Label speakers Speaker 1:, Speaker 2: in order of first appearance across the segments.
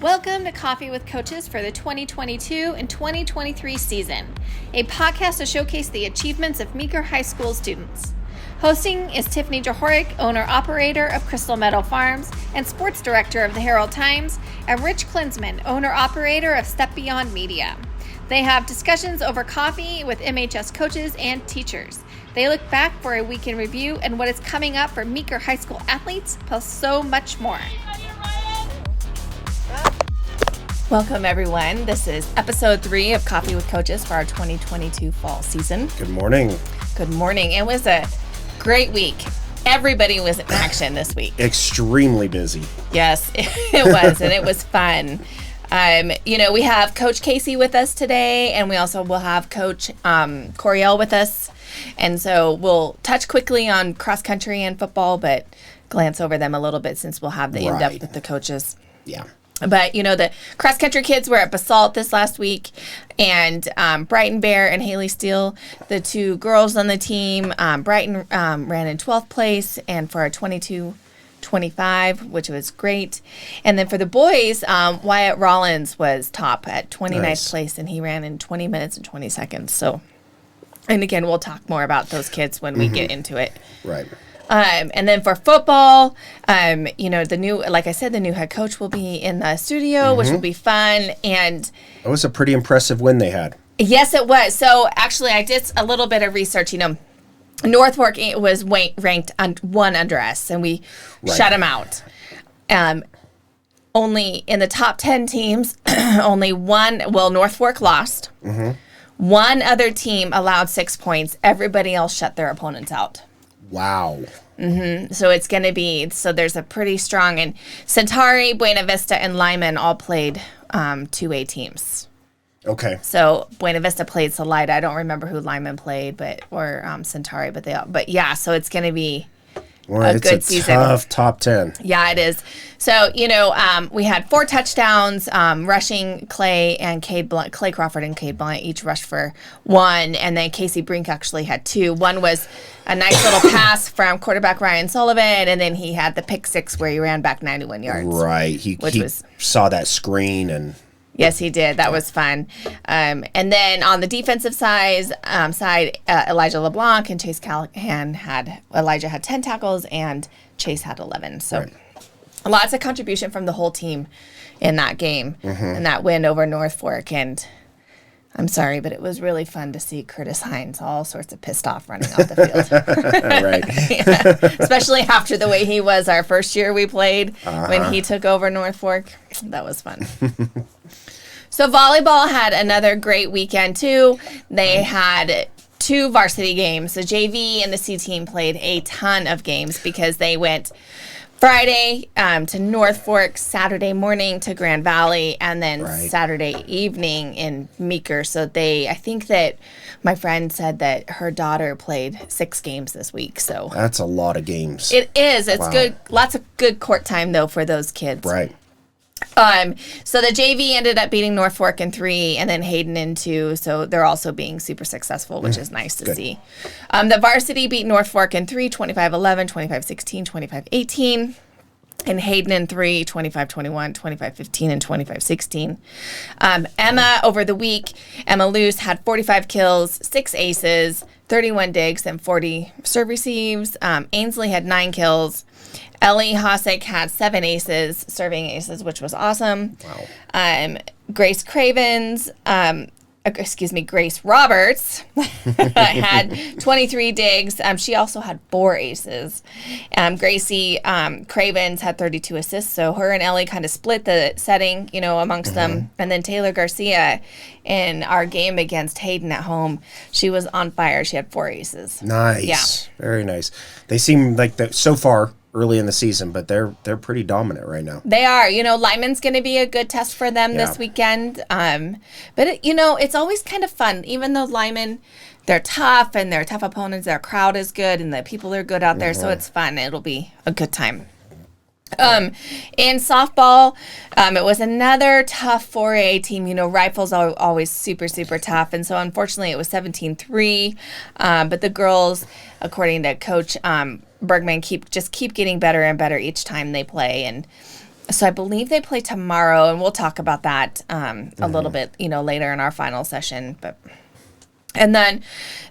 Speaker 1: Welcome to Coffee with Coaches for the 2022 and 2023 season, a podcast to showcase the achievements of Meeker High School students. Hosting is Tiffany Johoric, owner-operator of Crystal Meadow Farms and sports director of the Herald Times, and Rich Klinsman, owner-operator of Step Beyond Media. They have discussions over coffee with MHS coaches and teachers. They look back for a week in review and what is coming up for Meeker High School athletes, plus so much more. Welcome, everyone. This is episode 3 of Coffee with Coaches for our 2022 fall season.
Speaker 2: Good morning.
Speaker 1: Good morning. It was a great week. Everybody was in action this week.
Speaker 2: Extremely busy.
Speaker 1: Yes, it was, and it was fun. We have Coach Casey with us today, and we also will have Coach Coriel with us. And so we'll touch quickly on cross country and football, but glance over them a little bit since we'll have the in-depth with the coaches.
Speaker 2: Yeah.
Speaker 1: But, the cross-country kids were at Basalt this last week, and Brighton Bear and Haley Steele, the two girls on the team, Brighton ran in 12th place, and for our 22-25, which was great. And then for the boys, Wyatt Rollins was top at 29th place, and he ran in 20 minutes and 20 seconds. So, and again, we'll talk more about those kids when we get into it.
Speaker 2: Right.
Speaker 1: And then for football, the new head coach will be in the studio, which will be fun. And
Speaker 2: it was a pretty impressive win they had.
Speaker 1: Yes, it was. So actually, I did a little bit of research. North Fork was ranked one under us, and we shut them out. Only in the top 10 teams, only one. Well, North Fork lost. One other team allowed 6 points. Everybody else shut their opponents out.
Speaker 2: Wow.
Speaker 1: So it's going to be, there's a pretty strong, and Centauri, Buena Vista, and Lyman all played 2A teams.
Speaker 2: Okay.
Speaker 1: So Buena Vista played Salida. I don't remember who Lyman played, or Centauri, so it's going to be a good season.
Speaker 2: Tough top 10.
Speaker 1: Yeah, it is. So, we had 4 touchdowns, rushing Clay Crawford and Cade Blunt each rushed for 1, and then Casey Brink actually had 2. One was a nice little pass from quarterback Ryan Sullivan, and then he had the pick 6 where he ran back 91 yards.
Speaker 2: Right. He saw that screen and...
Speaker 1: Yes, he did. That was fun. And then on the defensive side, Elijah LeBlanc and Chase Callahan Elijah had 10 tackles and Chase had 11. So lots of contribution from the whole team in that game and that win over North Fork. And I'm sorry, but it was really fun to see Curtis Hines all sorts of pissed off running off the field.
Speaker 2: Right.
Speaker 1: Yeah. Especially after the way he was our first year we played when he took over North Fork. That was fun. So volleyball had another great weekend, too. They had 2 varsity games. The JV and the C team played a ton of games because they went Friday to North Fork, Saturday morning to Grand Valley, and then Saturday evening in Meeker. So I think that my friend said that her daughter played 6 games this week. So
Speaker 2: that's a lot of games.
Speaker 1: It is. It's good. Lots of good court time, though, for those kids.
Speaker 2: Right.
Speaker 1: So the JV ended up beating North Fork in 3 and then Hayden in 2. So they're also being super successful, which is nice to see. The varsity beat North Fork in 3, 25-11, 25-16, 25-18. And Hayden in 3, 25-21, 25-15, and 25-16. Emma, over the week, Emma Luce had 45 kills, 6 aces, 31 digs, and 40 serve receives. Ainsley had 9 kills. Ellie Hossack had 7 aces, serving aces, which was awesome.
Speaker 2: Wow.
Speaker 1: Grace Roberts had 23 digs. She also had 4 aces. Gracie Cravens had 32 assists, so her and Ellie kind of split the setting, amongst them. And then Taylor Garcia in our game against Hayden at home, she was on fire. She had 4 aces.
Speaker 2: Nice. Yeah. Very nice. They seem like that so far early in the season, but they're pretty dominant right now.
Speaker 1: They are. Lyman's going to be a good test for them this weekend. But it's always kind of fun, even though Lyman, they're tough and they're tough opponents. Their crowd is good and the people are good out there, so it's fun. It'll be a good time. In softball, it was another tough 4A team. Rifles are always super, super tough. And so, unfortunately, it was 17-3. But the girls, according to Coach Bergman, keep getting better and better each time they play. And So I believe they play tomorrow, and we'll talk about that a little bit, later in our final session. And then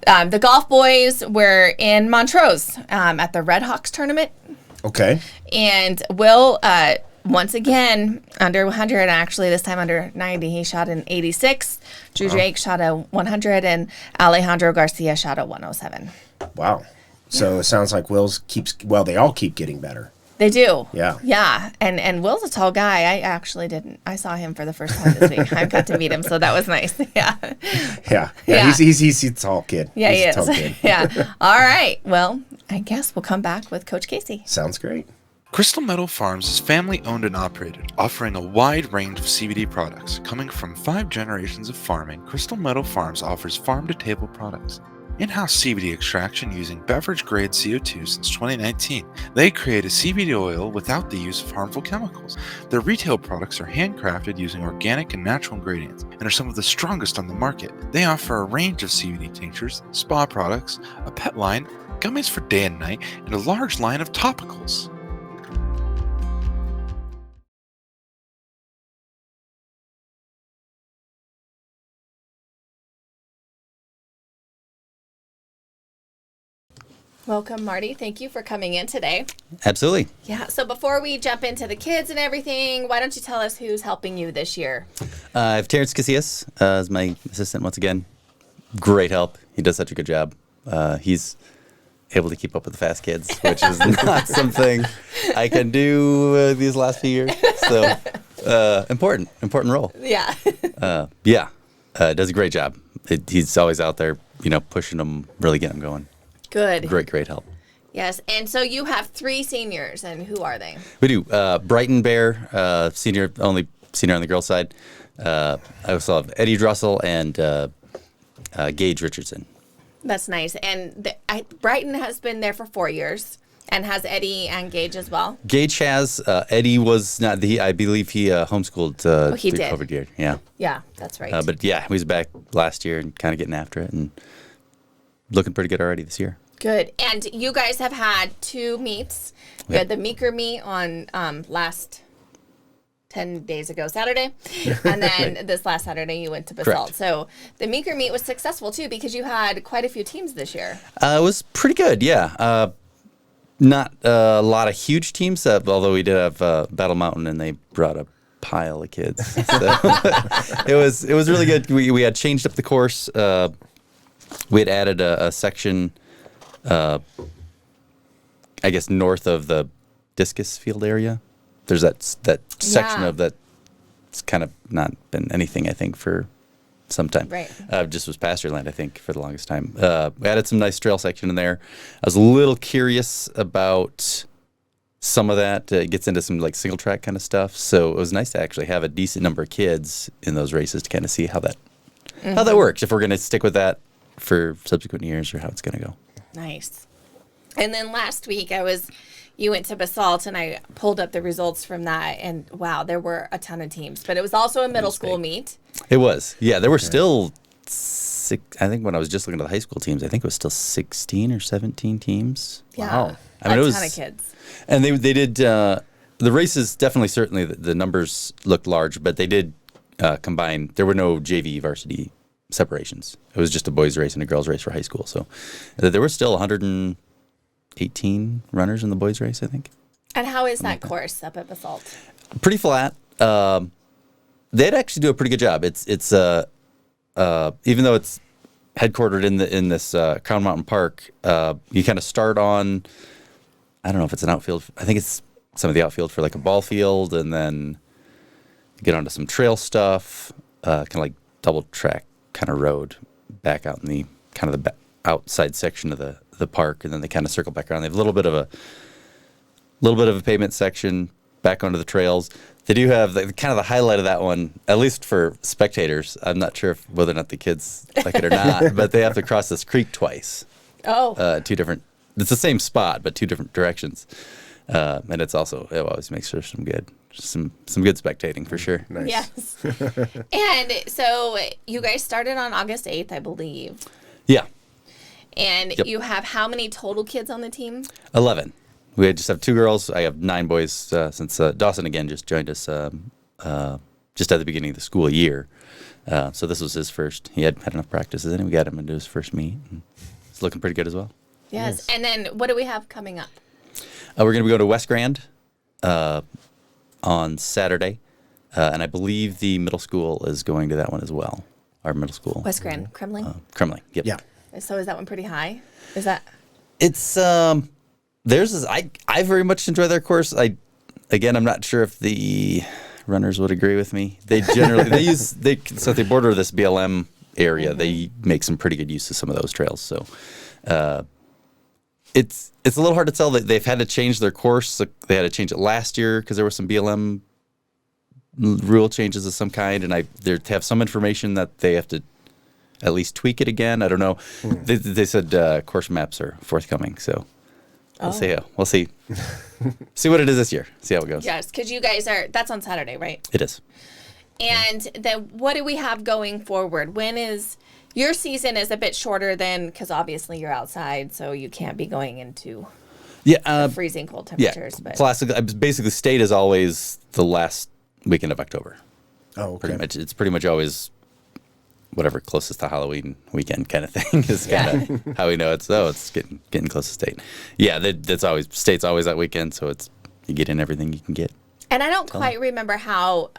Speaker 1: the golf boys were in Montrose at the Red Hawks tournament.
Speaker 2: Okay.
Speaker 1: And Will, once again, under 100, actually this time under 90, he shot an 86. Drew Drake shot a 100, and Alejandro Garcia shot a 107.
Speaker 2: Wow. So it sounds like they all keep getting better.
Speaker 1: They do.
Speaker 2: Yeah.
Speaker 1: Yeah. And Will's a tall guy. I actually didn't. I saw him for the first time this week. I got to meet him, so that was nice. Yeah.
Speaker 2: Yeah. He's a tall kid.
Speaker 1: Yeah,
Speaker 2: he's
Speaker 1: he
Speaker 2: a tall
Speaker 1: is.
Speaker 2: kid.
Speaker 1: Yeah. All right. Well, I guess we'll come back with Coach Casey.
Speaker 2: Sounds great.
Speaker 3: Crystal Meadow Farms is family owned and operated, offering a wide range of CBD products. Coming from 5 generations of farming, Crystal Meadow Farms offers farm-to-table products. In-house CBD extraction using beverage-grade CO2 since 2019. They create a CBD oil without the use of harmful chemicals. Their retail products are handcrafted using organic and natural ingredients and are some of the strongest on the market. They offer a range of CBD tinctures, spa products, a pet line, gummies for day and night, and a large line of topicals.
Speaker 1: Welcome, Marty. Thank you for coming in today.
Speaker 4: Absolutely.
Speaker 1: Yeah. So before we jump into the kids and everything, why don't you tell us who's helping you this year?
Speaker 4: I have Terrence Casillas as my assistant once again. Great help. He does such a good job. He's able to keep up with the fast kids, which is not something I can do these last few years. So important role.
Speaker 1: Yeah.
Speaker 4: Does a great job. He's always out there, pushing them, really getting them going.
Speaker 1: Good.
Speaker 4: Great help.
Speaker 1: Yes. And so you have 3 seniors, and who are they?
Speaker 4: We do. Brighton Bear, senior, only senior on the girls' side. I also have Eddie Drussel and Gage Richardson.
Speaker 1: That's nice. And Brighton has been there for 4 years, and has Eddie and Gage as well.
Speaker 4: Gage has. Eddie was not. I believe he homeschooled
Speaker 1: he
Speaker 4: through
Speaker 1: did.
Speaker 4: COVID year. Yeah.
Speaker 1: Yeah, that's right.
Speaker 4: But yeah, he was back last year and kind of getting after it and looking pretty good already this year.
Speaker 1: Good. And you guys have had 2 meets. We had the Meeker meet on last 10 days ago, Saturday. And then this last Saturday, you went to Basalt.
Speaker 4: Correct.
Speaker 1: So the Meeker meet was successful, too, because you had quite a few teams this year.
Speaker 4: It was pretty good, yeah. Not a lot of huge teams, although we did have Battle Mountain, and they brought a pile of kids. So it was really good. We had changed up the course. We had added a section, I guess, north of the discus field area. There's that section of that. It's kind of not been anything, I think, for some time.
Speaker 1: Right.
Speaker 4: Just was pasture land, I think, for the longest time. We added some nice trail section in there. I was a little curious about some of that. It gets into some like single track kind of stuff. So it was nice to actually have a decent number of kids in those races to kind of see how that works. If we're going to stick with that for subsequent years or how it's going to go.
Speaker 1: Nice. And then last week you went to Basalt, and I pulled up the results from that, and wow, there were a ton of teams. But it was also a middle school meet.
Speaker 4: It was. Yeah, there were still I think when I was just looking at the high school teams, I think it was still 16 or 17 teams.
Speaker 1: Yeah.
Speaker 4: Wow. I mean, it was
Speaker 1: a ton of kids.
Speaker 4: And they did the races, certainly the numbers looked large, but they did combine. There were no JV varsity separations. It was just a boys race and a girls race for high school. So there were still 118 runners in the boys race, I think.
Speaker 1: And how is that course up at Basalt?
Speaker 4: Pretty flat. They'd actually do a pretty good job. It's even though it's headquartered in this Crown Mountain Park, you kind of start on, I don't know if it's an outfield. I think it's some of the outfield for like a ball field, and then get onto some trail stuff, kind of like double track kind of road back out in the kind of the outside section of the park, and then they kind of circle back around. They have a little bit of a pavement section back onto the trails. They do have kind of the highlight of that one, at least for spectators. I'm not sure whether or not the kids like it or not, but they have to cross this creek twice.
Speaker 1: Oh.
Speaker 4: 2 different. It's the same spot, but 2 different directions. And it always makes for some good spectating for sure.
Speaker 2: Nice.
Speaker 1: Yes. And so you guys started on August 8th, I believe.
Speaker 4: Yeah.
Speaker 1: And you have how many total kids on the team?
Speaker 4: 11. we just have 2 girls. I have 9 boys since Dawson again just joined us just at the beginning of the school year. So this was his first. He had enough practices, and we got him into his first meet. And it's looking pretty good as well.
Speaker 1: Yes. And then what do we have coming up?
Speaker 4: We're going to go to West Grand on Saturday, and I believe the middle school is going to that one as well. Our middle school.
Speaker 1: West Grand, Kremling.
Speaker 4: Kremling. Yep.
Speaker 2: Yeah.
Speaker 1: So is that one pretty high? Is that?
Speaker 4: It's theirs is I very much enjoy their course. I'm not sure if the runners would agree with me. They generally since they border this BLM area, they make some pretty good use of some of those trails. So it's a little hard to tell that they've had to change their course. They had to change it last year because there were some BLM rule changes of some kind, and they have some information that they have to at least tweak it again. I don't know. They said course maps are forthcoming, so we'll see. We'll see. See what it is this year. See how it goes.
Speaker 1: Yes, because you guys that's on Saturday, right?
Speaker 4: It is.
Speaker 1: And then what do we have going forward? When is your season is a bit shorter than, because obviously you're outside, so you can't be going into freezing cold temperatures.
Speaker 4: Yeah,
Speaker 1: but
Speaker 4: classic. Basically, state is always the last weekend of October.
Speaker 2: Oh, okay.
Speaker 4: Pretty much, it's pretty much always whatever closest to Halloween weekend kind of thing is kind of how we know it's getting close to state. Yeah, that's always state's always that weekend, so it's you get in everything you can get.
Speaker 1: And I don't quite remember how.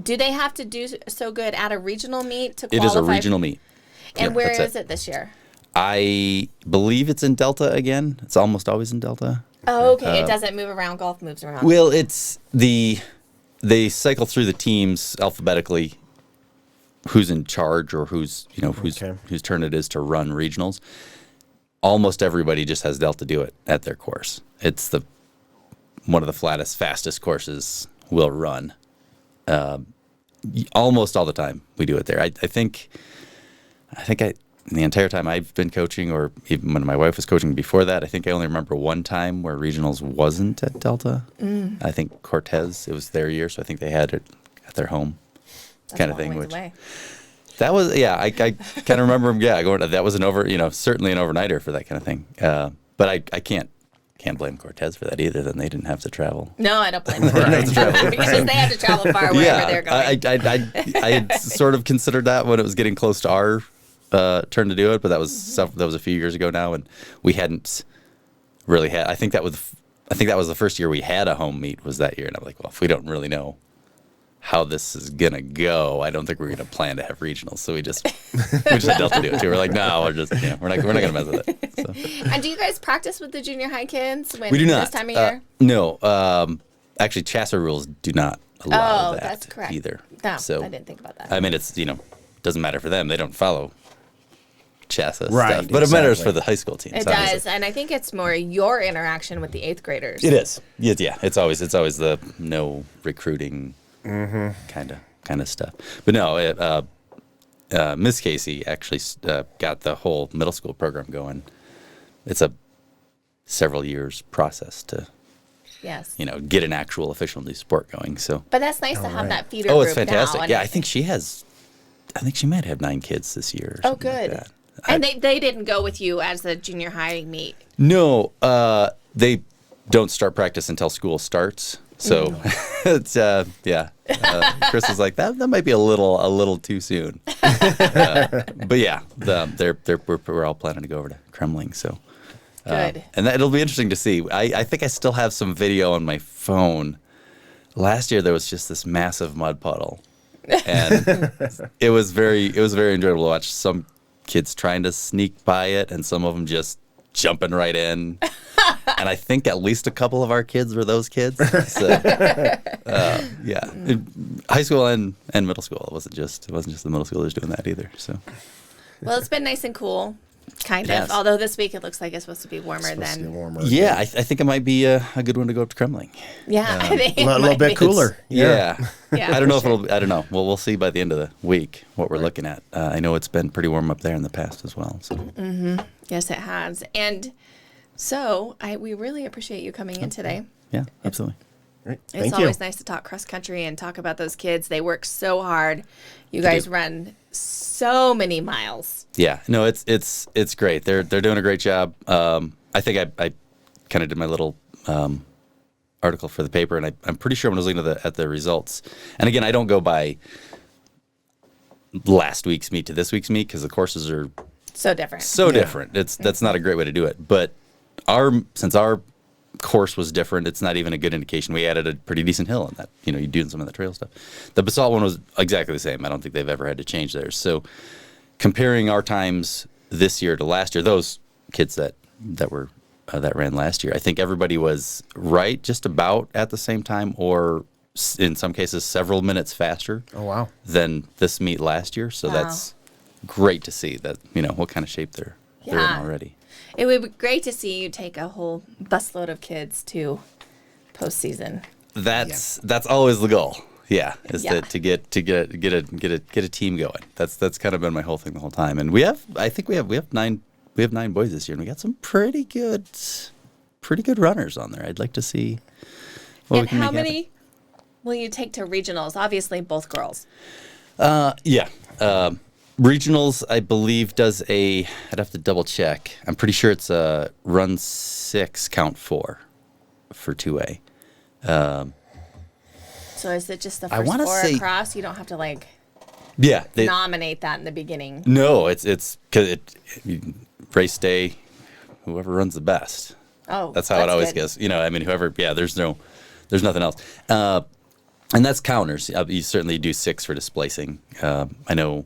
Speaker 1: Do they have to do so good at a regional meet to qualify?
Speaker 4: It is a regional meet.
Speaker 1: And
Speaker 4: Yep,
Speaker 1: where
Speaker 4: that's
Speaker 1: is it this year?
Speaker 4: I believe it's in Delta again. It's almost always in Delta.
Speaker 1: Oh, okay. It doesn't move around. Golf moves around.
Speaker 4: Well, they cycle through the teams alphabetically. Who's in charge or whose turn it is to run regionals. Almost everybody just has Delta do it at their course. It's one of the fastest courses we'll run. Almost all the time we do it there. I think the entire time I've been coaching, or even when my wife was coaching before that, I think I only remember one time where regionals wasn't at Delta. I think Cortez, it was their year, so I think they had it at their home.
Speaker 1: That's
Speaker 4: kind
Speaker 1: a
Speaker 4: of
Speaker 1: long
Speaker 4: thing.
Speaker 1: ways
Speaker 4: Which
Speaker 1: away.
Speaker 4: that was, I kind of remember them. Yeah, going. That was certainly an overnighter for that kind of thing. But I can't blame Cortez for that either. Then they didn't have to travel.
Speaker 1: No, I don't blame them. Because they have to travel far wherever they're going.
Speaker 4: I had sort of considered that when it was getting close to our turn to do it, but that was a few years ago now, and we hadn't really had. I think that was the first year we had a home meet was that year, and I'm like, well, if we don't really know how this is gonna go, I don't think we're gonna plan to have regionals. So we just had Delta do it too. We're like, no, we're not gonna mess with it. So.
Speaker 1: And do you guys practice with the junior high kids
Speaker 4: We do not.
Speaker 1: this time of year?
Speaker 4: No. Actually, Chassa rules do not allow that
Speaker 1: that's correct.
Speaker 4: either.
Speaker 1: No,
Speaker 4: So
Speaker 1: I didn't think about that.
Speaker 4: I mean, it's doesn't matter for them. They don't follow Chassa
Speaker 2: Right,
Speaker 4: stuff, but it matters
Speaker 2: exactly.
Speaker 4: for the high school teams.
Speaker 1: It does, and I think it's more your interaction with the 8th graders.
Speaker 4: It is. Yeah. It's always the no recruiting kind of stuff. But no, Miss Casey actually got the whole middle school program going. It's a several years process to
Speaker 1: Yes.
Speaker 4: get an actual official new sport going. So.
Speaker 1: But that's nice to have that feeder
Speaker 4: Oh,
Speaker 1: group
Speaker 4: it's fantastic.
Speaker 1: now.
Speaker 4: Yeah, I think she might have 9 kids this year. Or
Speaker 1: Oh,
Speaker 4: something like
Speaker 1: good.
Speaker 4: that.
Speaker 1: And they didn't go with you as the junior high meet.
Speaker 4: No, they don't start practice until school starts. So it's Chris is like that might be a little too soon. But yeah, we're all planning to go over to Kremling. So
Speaker 1: Good.
Speaker 4: and it'll be interesting to see. I think I still have some video on my phone. Last year there was just this massive mud puddle, and it was very enjoyable to watch some kids trying to sneak by it, and some of them just jumping right in. And I think at least a couple of our kids were those kids. So, high school and middle school. It wasn't just the middle schoolers doing that either. So,
Speaker 1: Well, it's been nice and cool, kind
Speaker 4: Yes.
Speaker 1: of. Although this week it looks like it's supposed to be warmer
Speaker 2: Supposed to be
Speaker 1: than.
Speaker 2: warmer.
Speaker 4: yeah, I think it might be a good one to go up to Kremling.
Speaker 1: Yeah, I think
Speaker 2: A
Speaker 1: it
Speaker 2: little
Speaker 1: might
Speaker 2: bit
Speaker 1: be.
Speaker 2: cooler.
Speaker 4: Yeah.
Speaker 1: Yeah,
Speaker 4: I don't know
Speaker 1: for
Speaker 4: if I don't know. Well, we'll see by the end of the week what we're looking at. I know it's been pretty warm up there in the past as well. So,
Speaker 1: Yes, it has. And so we really appreciate you coming in today.
Speaker 4: yeah, absolutely.
Speaker 2: Right.
Speaker 1: It's
Speaker 2: Thank you.
Speaker 1: always nice to talk cross country and talk about those kids. They work so hard. You guys
Speaker 4: do.
Speaker 1: run so many miles.
Speaker 4: Yeah, no, it's great. They're doing a great job. I think I kind of did my little article for the paper, and I'm pretty sure when I was looking at the results, and again, I don't go by last week's meet to this week's meet because the courses are
Speaker 1: So different.
Speaker 4: so different. That's not a great way to do it. But since our course was different, it's not even a good indication. We added a pretty decent hill on that. You do some of the trail stuff. The basalt one was exactly the same. I don't think they've ever had to change theirs. So comparing our times this year to last year, those kids that ran last year, I think everybody was right just about at the same time, or in some cases several minutes faster.
Speaker 2: Oh, wow.
Speaker 4: Than this meet last year. So that's great to see that, what kind of shape they're in already.
Speaker 1: It would be great to see you take a whole busload of kids to postseason.
Speaker 4: That's always the goal. Yeah, is to get a team going. That's kind of been my whole thing the whole time. And we have 9 boys this year, and we got some pretty good runners on there. I'd like to see what we can make happen.
Speaker 1: And how many will you take to regionals? Obviously, both girls.
Speaker 4: Regionals, I believe, I'd have to double check. I'm pretty sure it's a run 6, count 4 for 2A.
Speaker 1: So is it just the first 4 across? You don't have to nominate that in the beginning.
Speaker 4: No, it's because race day, whoever runs the best.
Speaker 1: Oh,
Speaker 4: that's how it always goes. Whoever. Yeah, there's nothing else. And that's counters. You certainly do 6 for displacing. I know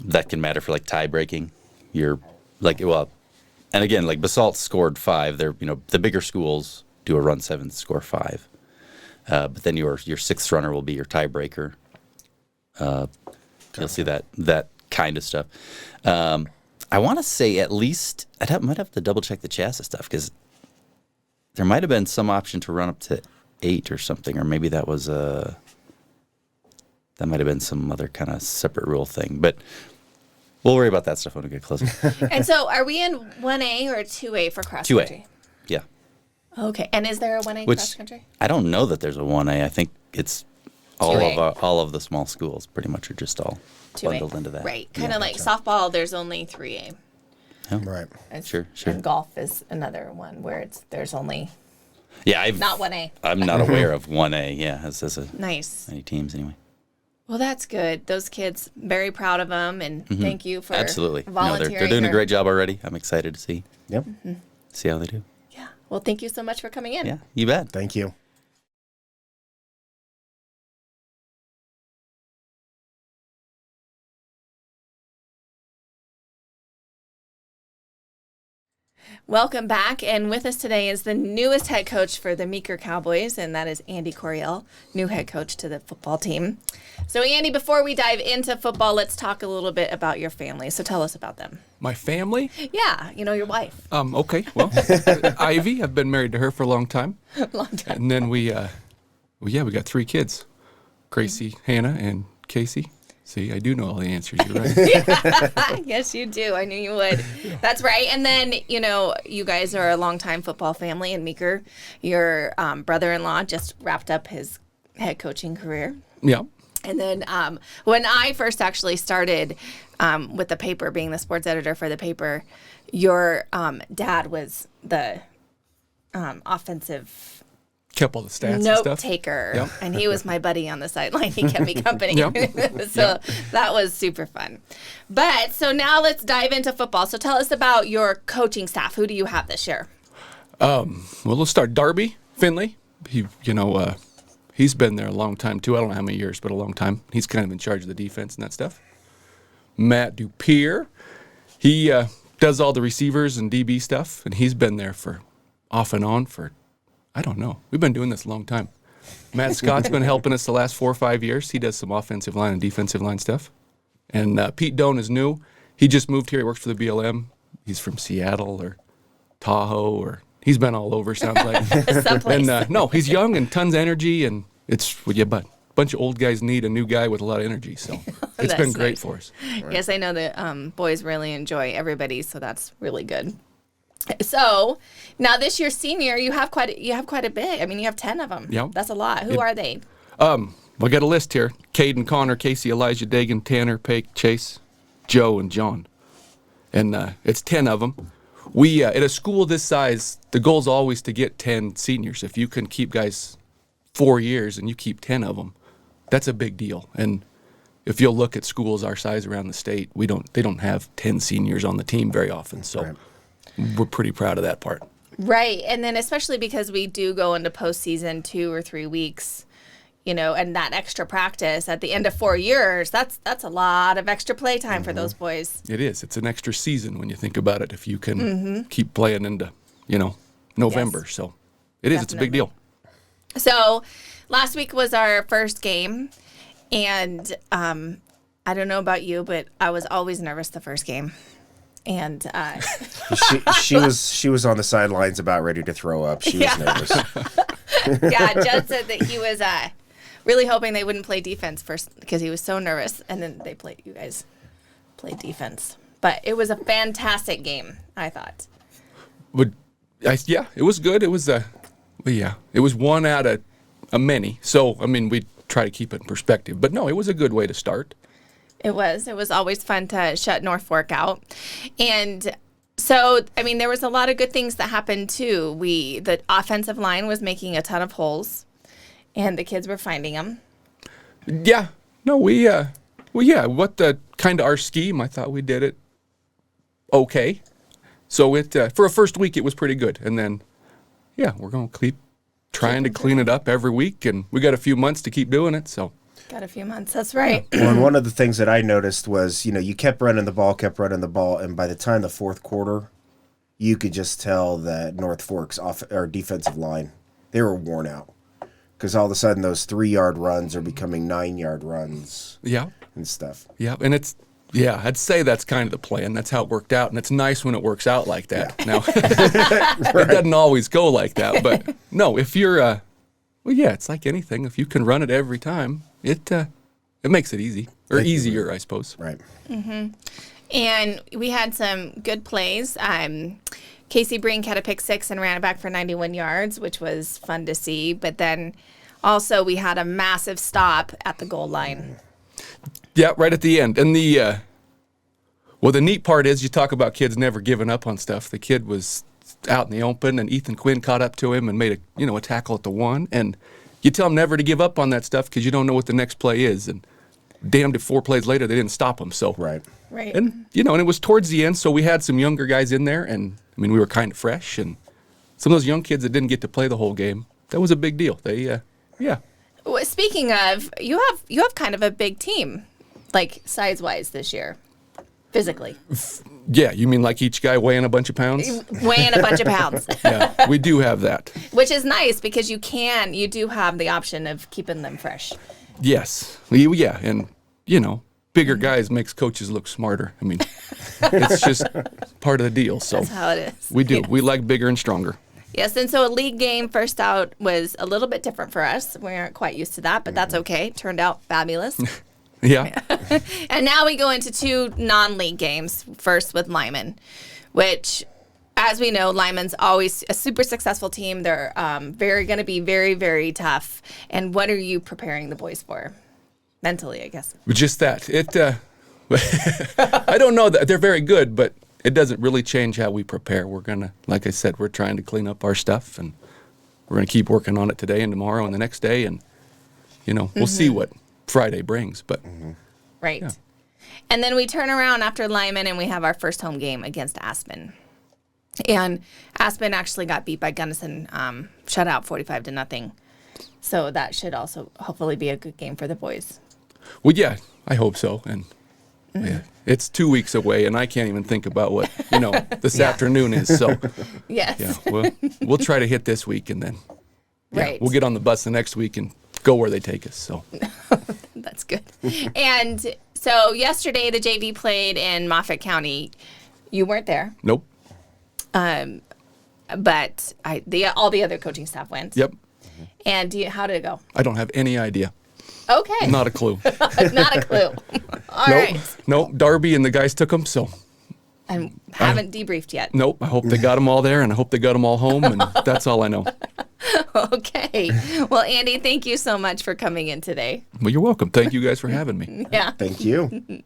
Speaker 4: that can matter for tie breaking. And again, Basalt scored 5. They're the bigger schools do a run 7, score 5. But then your 6th runner will be your tiebreaker. You'll see that kind of stuff. I want to say at least might have to double check the chassis stuff because there might have been some option to run up to 8 or something, or maybe that was that might have been some other kind of separate rule thing. But we'll worry about that stuff when we get closer.
Speaker 1: And so, are we in 1A or 2A for cross
Speaker 4: 2A.
Speaker 1: country?
Speaker 4: Yeah.
Speaker 1: Okay, and is there a 1A cross country?
Speaker 4: I don't know that there's a 1A. I think it's all of the small schools pretty much are just all
Speaker 1: 2A.
Speaker 4: Bundled into that.
Speaker 1: Right, kind of softball. There's only 3A.
Speaker 4: Yeah.
Speaker 2: Right.
Speaker 4: Sure.
Speaker 1: And golf is another one where there's only not 1A.
Speaker 4: I'm not aware of 1A. Yeah, as
Speaker 1: nice.
Speaker 4: Many teams anyway.
Speaker 1: Well, that's good. Those kids, very proud of them, and thank you for volunteering.
Speaker 4: They're doing a great job already. I'm excited to see.
Speaker 2: Yep.
Speaker 4: See how they do.
Speaker 1: Yeah. Well, thank you so much for coming in.
Speaker 4: Yeah, you bet.
Speaker 2: Thank you.
Speaker 1: Welcome back, and with us today is the newest head coach for the Meeker Cowboys, and that is Andy Coryell, new head coach to the football team. So, Andy, before we dive into football, let's talk a little bit about your family. So tell us about them.
Speaker 5: My family?
Speaker 1: Yeah, your wife.
Speaker 5: Okay, well, Ivy, I've been married to her for a long time. And then we got 3 kids, Gracie, Hannah, and Casey. See, I do know all the answers. You're right.
Speaker 1: Yes, you do. I knew you would. That's right. And then, you guys are a longtime football family in Meeker. Your brother-in-law just wrapped up his head coaching career.
Speaker 5: Yeah.
Speaker 1: And then when I first actually started with the paper, being the sports editor for the paper, your dad was the offensive
Speaker 5: kept all the stats and
Speaker 1: note
Speaker 5: stuff.
Speaker 1: taker,
Speaker 5: Yep.
Speaker 1: and he was my buddy on the sideline. He kept me company.
Speaker 5: Yep.
Speaker 1: So that was super fun. But so now let's dive into football. So tell us about your coaching staff. Who do you have this year?
Speaker 5: Well, let's start. Darby Finley. He's been there a long time too. I don't know how many years, but a long time. He's kind of in charge of the defense and that stuff. Matt Dupier. He does all the receivers and DB stuff, and he's been there for off and on for, I don't know. We've been doing this a long time. Matt Scott's been helping us the last 4 or 5 years. He does some offensive line and defensive line stuff. And Pete Doan is new. He just moved here. He works for the BLM. He's from Seattle or Tahoe, or he's been all over, sounds like.
Speaker 1: Someplace.
Speaker 5: And no, he's young and tons of energy, and it's but a bunch of old guys need a new guy with a lot of energy. So it's been great for us.
Speaker 1: Right. Yes, I know the boys really enjoy everybody, so that's really good. So now this year's senior, you have quite a bit. I mean, you have 10 of them.
Speaker 5: Yep.
Speaker 1: That's a lot. Who are they?
Speaker 5: I got a list here. Caden, Connor, Casey, Elijah, Dagan, Tanner, Pake, Chase, Joe, and John. And it's 10 of them. We at a school this size, the goal is always to get 10 seniors. If you can keep guys 4 years and you keep 10 of them, that's a big deal. And if you'll look at schools our size around the state, they don't have 10 seniors on the team very often. So
Speaker 2: Right.
Speaker 5: we're pretty proud of that part.
Speaker 1: Right. And then especially because we do go into postseason 2 or 3 weeks, and that extra practice at the end of 4 years, that's a lot of extra play time for those boys.
Speaker 5: It is. It's an extra season when you think about it. If you can keep playing into, November.
Speaker 1: Yes.
Speaker 5: So it is. It's a big deal.
Speaker 1: So last week was our first game. And I don't know about you, but I was always nervous the first game. And
Speaker 2: She was on the sidelines about ready to throw up. She was nervous.
Speaker 1: yeah, Judd said that he was really hoping they wouldn't play defense first because he was so nervous. And then you guys played defense. But it was a fantastic game, I thought.
Speaker 5: But it was good. It was it was one out of a many. So we try to keep it in perspective. But no, it was a good way to start.
Speaker 1: It was. It was always fun to shut Norfolk out. And so, there was a lot of good things that happened too. The offensive line was making a ton of holes, and the kids were finding them.
Speaker 5: Yeah. No, what the kind of our scheme, I thought we did it okay. So for a first week, it was pretty good. And then, we're going to keep trying to clean it up every week, and we got a few months to keep doing it, so.
Speaker 1: Got a few months. That's right.
Speaker 2: Well, and one of the things that I noticed was, you kept running the ball, and by the time the fourth quarter, you could just tell that North Fork's defensive line, they were worn out. Because all of a sudden, those 3-yard runs are becoming 9-yard runs
Speaker 5: Yeah.
Speaker 2: and stuff.
Speaker 5: Yeah, and I'd say that's kind of the plan. That's how it worked out, and it's nice when it works out like that. Yeah. Now, it doesn't always go like that, but no, if you're, it's like anything. If you can run it every time, it makes it easy, or easier, I suppose.
Speaker 2: Right.
Speaker 1: Mm-hmm. And we had some good plays. Casey Brink had a pick 6 and ran it back for 91 yards, which was fun to see. But then also we had a massive stop at the goal line.
Speaker 5: Yeah, right at the end. And the neat part is you talk about kids never giving up on stuff. The kid was out in the open, and Ethan Quinn caught up to him and made a tackle at the 1. And you tell them never to give up on that stuff because you don't know what the next play is. And damned if 4 plays later they didn't stop him. So
Speaker 2: Right.
Speaker 5: And and it was towards the end, so we had some younger guys in there, and we were kind of fresh, and some of those young kids that didn't get to play the whole game, that was a big deal. They
Speaker 1: Well, speaking of, you have kind of a big team, like size-wise this year, physically.
Speaker 5: Yeah, you mean like each guy weighing a bunch of pounds?
Speaker 1: Weighing a bunch of pounds.
Speaker 5: Yeah, we do have that.
Speaker 1: Which is nice because you do have the option of keeping them fresh.
Speaker 5: Yes. And, bigger guys makes coaches look smarter. It's just part of the deal. So
Speaker 1: That's how it is.
Speaker 5: we do.
Speaker 1: Yes.
Speaker 5: We like bigger and stronger.
Speaker 1: Yes, and so a league game first out was a little bit different for us. We aren't quite used to that, but that's okay. Turned out fabulous.
Speaker 5: Yeah.
Speaker 1: And now we go into 2 non-league games, first with Lyman, which, as we know, Lyman's always a super successful team. They're going to be very, very tough. And what are you preparing the boys for? Mentally, I guess.
Speaker 5: Just that. I don't know that they're very good, but it doesn't really change how we prepare. We're going to, like I said, we're trying to clean up our stuff, and we're going to keep working on it today and tomorrow and the next day. And, we'll see what Friday brings, but.
Speaker 1: Right.
Speaker 5: Yeah.
Speaker 1: And then we turn around after Lyman and we have our first home game against Aspen. And Aspen actually got beat by Gunnison, shut out 45-0. So that should also hopefully be a good game for the boys.
Speaker 5: Well, yeah, I hope so. And yeah, it's 2 weeks away, and I can't even think about what, this afternoon is. So,
Speaker 1: Yes.
Speaker 5: yeah, we'll try to hit this week, and then
Speaker 1: Right.
Speaker 5: we'll get on the bus the next week and go where they take us. So
Speaker 1: That's good. And so yesterday the JV played in Moffat County. You weren't there,
Speaker 5: nope.
Speaker 1: but all the other coaching staff went.
Speaker 5: Yep.
Speaker 1: And how did it go?
Speaker 5: I don't have any idea.
Speaker 1: Okay.
Speaker 5: Not a clue.
Speaker 1: Not a clue. All right.
Speaker 5: Nope. Darby and the guys took them, so
Speaker 1: I haven't debriefed yet.
Speaker 5: nope. I hope they got them all there, and I hope they got them all home, and that's all I know.
Speaker 1: Okay. Well, Andy, thank you so much for coming in today.
Speaker 5: Well, you're welcome. Thank you guys for having me.
Speaker 1: Yeah.
Speaker 2: Thank you.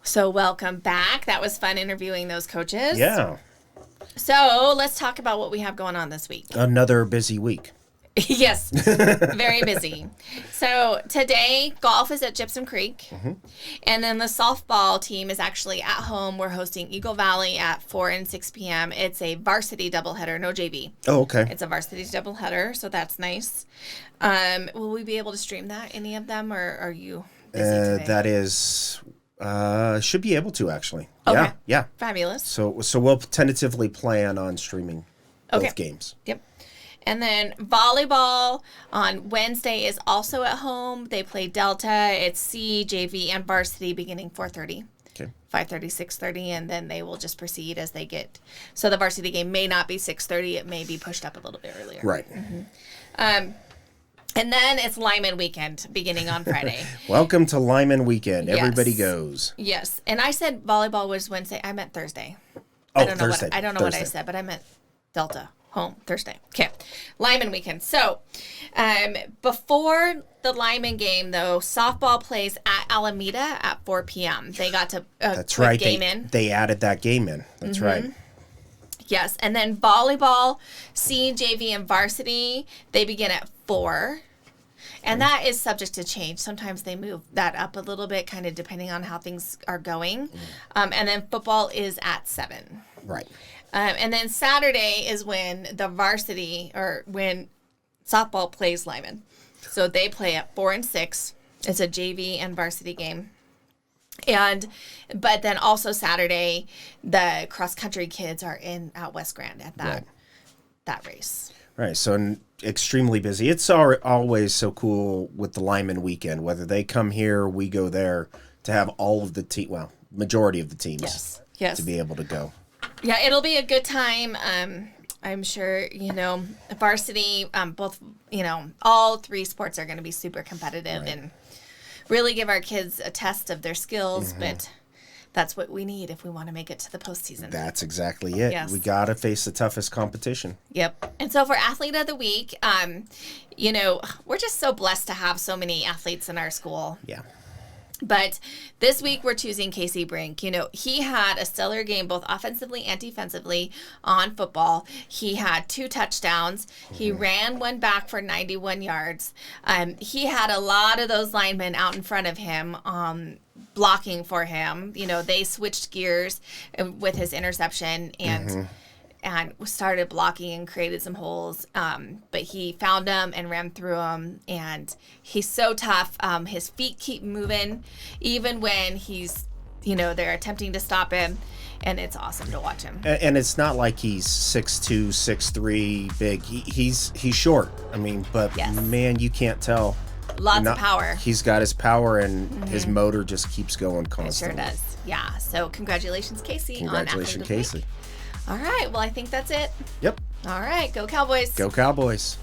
Speaker 1: So welcome back. That was fun interviewing those coaches.
Speaker 2: Yeah.
Speaker 1: So let's talk about what we have going on this week.
Speaker 2: Another busy week.
Speaker 1: Yes, very busy. So today, golf is at Gypsum Creek. And then the softball team is actually at home. We're hosting Eagle Valley at 4 and 6 p.m. It's a varsity doubleheader, no JV.
Speaker 2: Oh, okay.
Speaker 1: It's a varsity doubleheader, so that's nice. Will we be able to stream that, any of them, or are you busy today?
Speaker 2: That is, should be able to actually.
Speaker 1: Okay.
Speaker 2: Yeah, yeah.
Speaker 1: Fabulous.
Speaker 2: So we'll tentatively plan on streaming both
Speaker 1: Okay.
Speaker 2: games.
Speaker 1: Yep. And then volleyball on Wednesday is also at home. They play Delta. It's C, JV, and varsity beginning 4:30.
Speaker 2: Okay.
Speaker 1: 5:30, 6:30, and then they will just proceed as they get. So the varsity game may not be 6:30. It may be pushed up a little bit earlier.
Speaker 2: Right.
Speaker 1: And then it's Lyman weekend beginning on Friday.
Speaker 2: Welcome to Lyman weekend.
Speaker 1: Yes.
Speaker 2: Everybody goes.
Speaker 1: Yes. And I said volleyball was Wednesday. I meant Thursday.
Speaker 2: Oh,
Speaker 1: I don't know
Speaker 2: Thursday.
Speaker 1: what I
Speaker 2: Thursday.
Speaker 1: said, but I meant Delta home Thursday. Okay. Lyman weekend. So, before the Lyman game though, softball plays at Alameda at 4 p.m. They got to
Speaker 2: That's
Speaker 1: put
Speaker 2: right.
Speaker 1: game in.
Speaker 2: They added that game in. That's right.
Speaker 1: Yes. And then volleyball, C, JV, and varsity, they begin at 4. And that is subject to change. Sometimes they move that up a little bit, kind of depending on how things are going. And then football is at 7.
Speaker 2: Right.
Speaker 1: And then Saturday is when the varsity, or when softball plays Lyman. So they play at 4 and 6. It's a JV and varsity game. But then also Saturday, the cross country kids are in at West Grand at that race.
Speaker 2: Right. So extremely busy. It's always so cool with the Lyman weekend, whether they come here, we go there, to have all of the majority of the teams
Speaker 1: Yes.
Speaker 2: to be able to go.
Speaker 1: Yeah, it'll be a good time. I'm sure, varsity, both, all 3 sports are going to be super competitive and really give our kids a test of their skills, but that's what we need if we want to make it to the postseason.
Speaker 2: That's exactly it.
Speaker 1: Yes.
Speaker 2: We got to face the toughest competition.
Speaker 1: Yep. And so for Athlete of the Week, we're just so blessed to have so many athletes in our school.
Speaker 2: Yeah.
Speaker 1: But this week we're choosing Casey Brink. He had a stellar game both offensively and defensively on football. He had 2 touchdowns. He ran one back for 91 yards. He had a lot of those linemen out in front of him blocking for him. They switched gears with his interception and started blocking and created some holes. But he found them and ran through them. And he's so tough. His feet keep moving, even when they're attempting to stop him. And it's awesome to watch him.
Speaker 2: And it's not like he's 6'2", 6'3", big. He's short. I mean, but
Speaker 1: Yes.
Speaker 2: man, you can't tell.
Speaker 1: Lots of power.
Speaker 2: He's got his power, and his motor just keeps going
Speaker 1: It sure
Speaker 2: constantly.
Speaker 1: does. Yeah. So congratulations, Casey.
Speaker 2: Congratulations,
Speaker 1: on Athlete of the
Speaker 2: Casey.
Speaker 1: Week. All right. Well, I think that's it.
Speaker 2: Yep.
Speaker 1: All right. Go Cowboys.
Speaker 2: Go Cowboys.